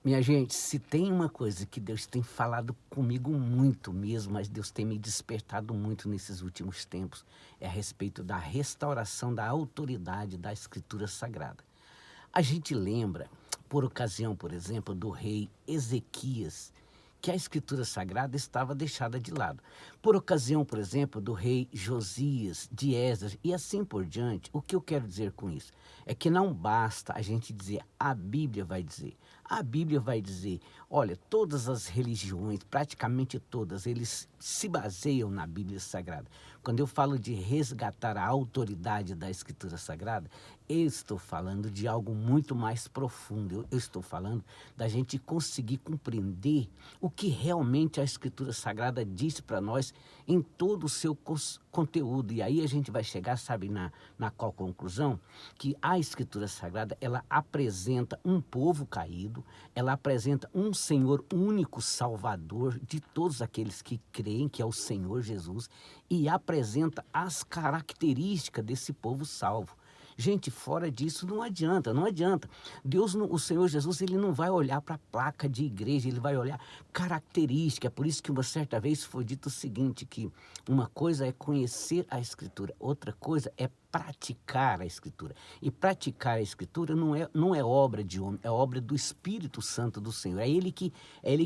Minha gente, se tem uma coisa que Deus tem falado comigo muito mesmo, mas Deus tem me despertado muito nesses últimos tempos, é a respeito da restauração da autoridade da Escritura Sagrada. A gente lembra, por ocasião, por exemplo, do rei Ezequias, que a Escritura Sagrada estava deixada de lado. Por ocasião, por exemplo, do rei Josias, de Esdras e assim por diante, o que eu quero dizer com isso? É que não basta a gente dizer, a Bíblia vai dizer. A Bíblia vai dizer, olha, todas as religiões, praticamente todas, eles se baseiam na Bíblia Sagrada. Quando eu falo de resgatar a autoridade da Escritura Sagrada, eu estou falando de algo muito mais profundo. Eu estou falando da gente conseguir compreender o que realmente a Escritura Sagrada diz para nós em todo o seu conteúdo. E aí a gente vai chegar, sabe, na qual conclusão? Que a Escritura Sagrada, ela apresenta um povo caído, ela apresenta um Senhor único Salvador de todos aqueles que creem, que é o Senhor Jesus, e apresenta as características desse povo salvo. Gente, fora disso não adianta, não adianta. Deus, o Senhor Jesus, ele não vai olhar para a placa de igreja, ele vai olhar característica. Por isso que uma certa vez foi dito o seguinte, que uma coisa é conhecer a Escritura, outra coisa é praticar a Escritura. E praticar a Escritura não é obra de homem, é obra do Espírito Santo do Senhor. É Ele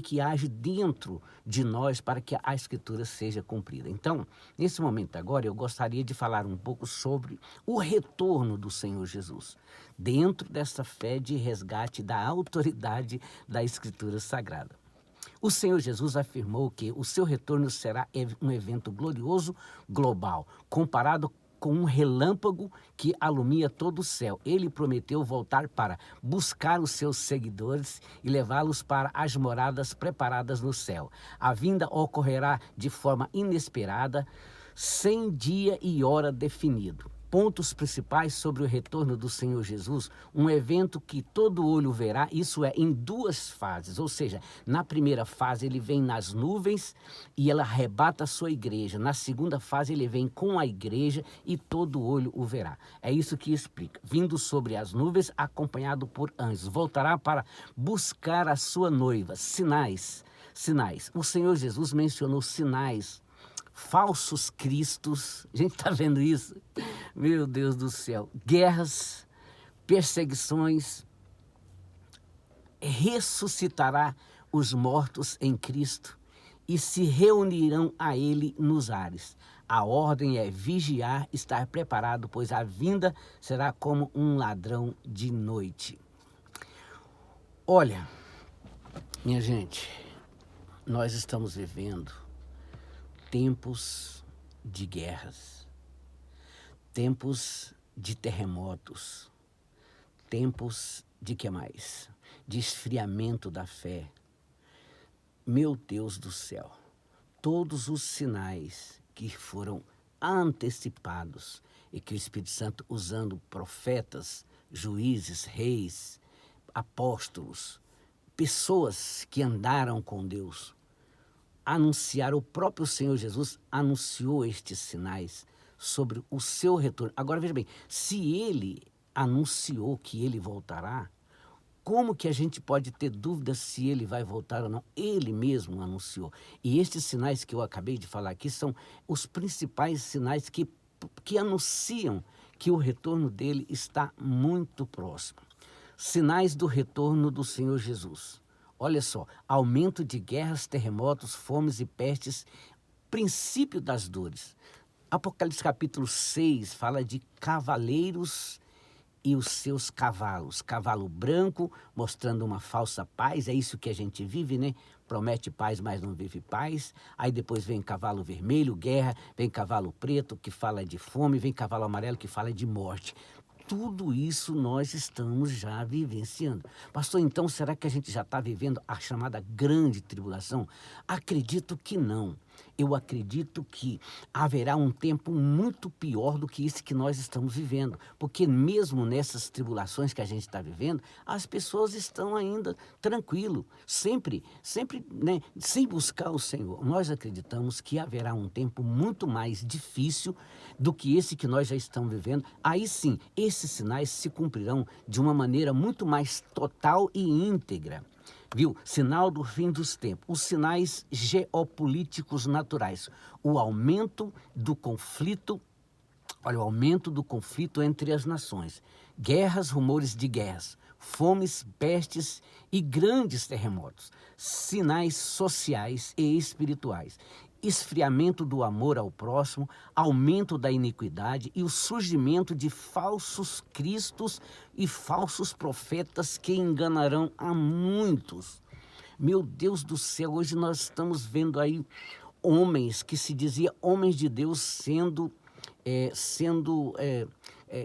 que age dentro de nós para que a Escritura seja cumprida. Então, nesse momento agora, eu gostaria de falar um pouco sobre o retorno do Senhor Jesus, dentro dessa fé de resgate da autoridade da Escritura Sagrada. O Senhor Jesus afirmou que o seu retorno será um evento glorioso, global, comparado com um relâmpago que alumia todo o céu. Ele prometeu voltar para buscar os seus seguidores e levá-los para as moradas preparadas no céu. A vinda ocorrerá de forma inesperada, sem dia e hora definido. Pontos principais sobre o retorno do Senhor Jesus, um evento que todo olho verá, isso é, em duas fases, ou seja, na primeira fase ele vem nas nuvens e ela arrebata a sua igreja, na segunda fase ele vem com a igreja e todo olho o verá. É isso que explica, vindo sobre as nuvens, acompanhado por anjos, voltará para buscar a sua noiva, sinais. O Senhor Jesus mencionou sinais, falsos cristos, a gente está vendo isso? Meu Deus do céu, guerras, perseguições, ressuscitará os mortos em Cristo e se reunirão a Ele nos ares. A ordem é vigiar, estar preparado, pois a vinda será como um ladrão de noite. Olha, minha gente, nós estamos vivendo tempos de guerras, tempos de terremotos, tempos de que mais? De esfriamento da fé. Meu Deus do céu, todos os sinais que foram antecipados e que o Espírito Santo, usando profetas, juízes, reis, apóstolos, pessoas que andaram com Deus, anunciar, o próprio Senhor Jesus anunciou estes sinais sobre o seu retorno. Agora veja bem, se ele anunciou que ele voltará, como que a gente pode ter dúvida se ele vai voltar ou não? Ele mesmo anunciou. E estes sinais que eu acabei de falar aqui são os principais sinais que anunciam que o retorno dele está muito próximo. Sinais do retorno do Senhor Jesus. Olha só, aumento de guerras, terremotos, fomes e pestes, princípio das dores. Apocalipse capítulo 6 fala de cavaleiros e os seus cavalos. Cavalo branco, mostrando uma falsa paz, é isso que a gente vive, né? Promete paz, mas não vive paz. Aí depois vem cavalo vermelho, guerra, vem cavalo preto, que fala de fome, vem cavalo amarelo, que fala de morte. Tudo isso nós estamos já vivenciando. Pastor, então será que a gente já está vivendo a chamada grande tribulação? Acredito que não. Eu acredito que haverá um tempo muito pior do que esse que nós estamos vivendo. Porque mesmo nessas tribulações que a gente está vivendo, as pessoas estão ainda tranquilo, sempre, né, sem buscar o Senhor. Nós acreditamos que haverá um tempo muito mais difícil do que esse que nós já estamos vivendo. Aí sim, esses sinais se cumprirão de uma maneira muito mais total e íntegra. viu? Sinal do fim dos tempos. Os sinais geopolíticos naturais. O aumento do conflito. Olha, o aumento do conflito entre as nações. Guerras, rumores de guerras. Fomes, pestes e grandes terremotos. Sinais sociais e espirituais. Esfriamento do amor ao próximo, aumento da iniquidade e o surgimento de falsos cristos e falsos profetas que enganarão a muitos. Meu Deus do céu, hoje nós estamos vendo aí homens que se diziam homens de Deus sendo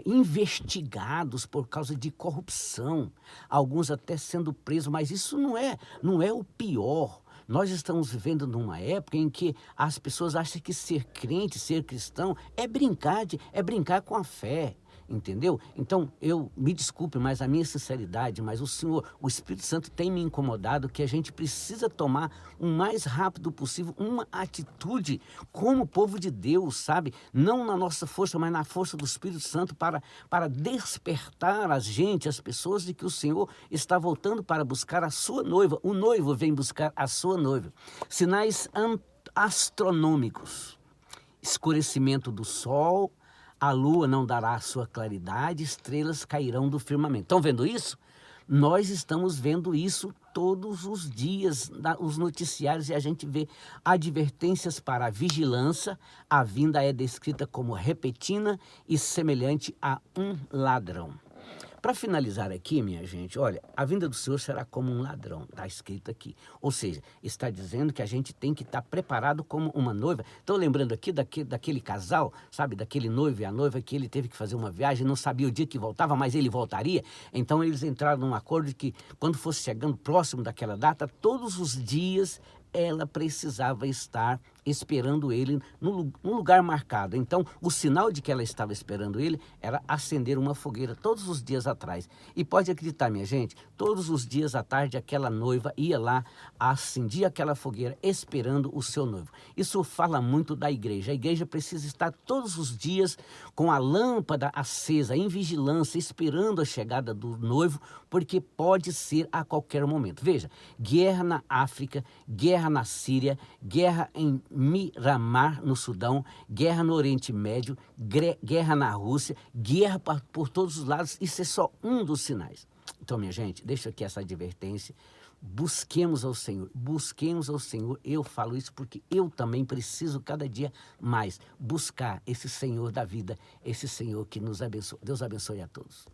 investigados por causa de corrupção, alguns até sendo presos, mas isso não é o pior. Nós estamos vivendo numa época em que as pessoas acham que ser crente, ser cristão, é brincar com a fé. Entendeu? Então, me desculpe, mas a minha sinceridade, mas o Senhor, o Espírito Santo tem me incomodado que a gente precisa tomar o mais rápido possível uma atitude como povo de Deus, sabe? Não na nossa força, mas na força do Espírito Santo para despertar a gente, as pessoas, de que o Senhor está voltando para buscar a sua noiva. O noivo vem buscar a sua noiva. Sinais astronômicos. Escurecimento do sol, a lua não dará a sua claridade, estrelas cairão do firmamento. Estão vendo isso? Nós estamos vendo isso todos os dias, os noticiários, e a gente vê advertências para a vigilância. A vinda é descrita como repentina e semelhante a um ladrão. Para finalizar aqui, minha gente, olha, a vinda do Senhor será como um ladrão, está escrito aqui. Ou seja, está dizendo que a gente tem que estar preparado como uma noiva. Estou lembrando aqui daquele casal, sabe, daquele noivo e a noiva, que ele teve que fazer uma viagem, não sabia o dia que voltava, mas ele voltaria. Então eles entraram num acordo de que quando fosse chegando próximo daquela data, todos os dias ela precisava estar esperando ele no lugar marcado. Então, o sinal de que ela estava esperando ele era acender uma fogueira todos os dias atrás. E pode acreditar, minha gente, todos os dias à tarde aquela noiva ia lá, acendia aquela fogueira esperando o seu noivo. Isso fala muito da igreja. A igreja precisa estar todos os dias com a lâmpada acesa, em vigilância, esperando a chegada do noivo, porque pode ser a qualquer momento. Veja, guerra na África, guerra na Síria, guerra em Miramar, no Sudão, guerra no Oriente Médio, guerra na Rússia, guerra por todos os lados. Isso é só um dos sinais. Então, minha gente, deixa aqui essa advertência. Busquemos ao Senhor, busquemos ao Senhor. Eu falo isso porque eu também preciso cada dia mais buscar esse Senhor da vida, esse Senhor que nos abençoa. Deus abençoe a todos.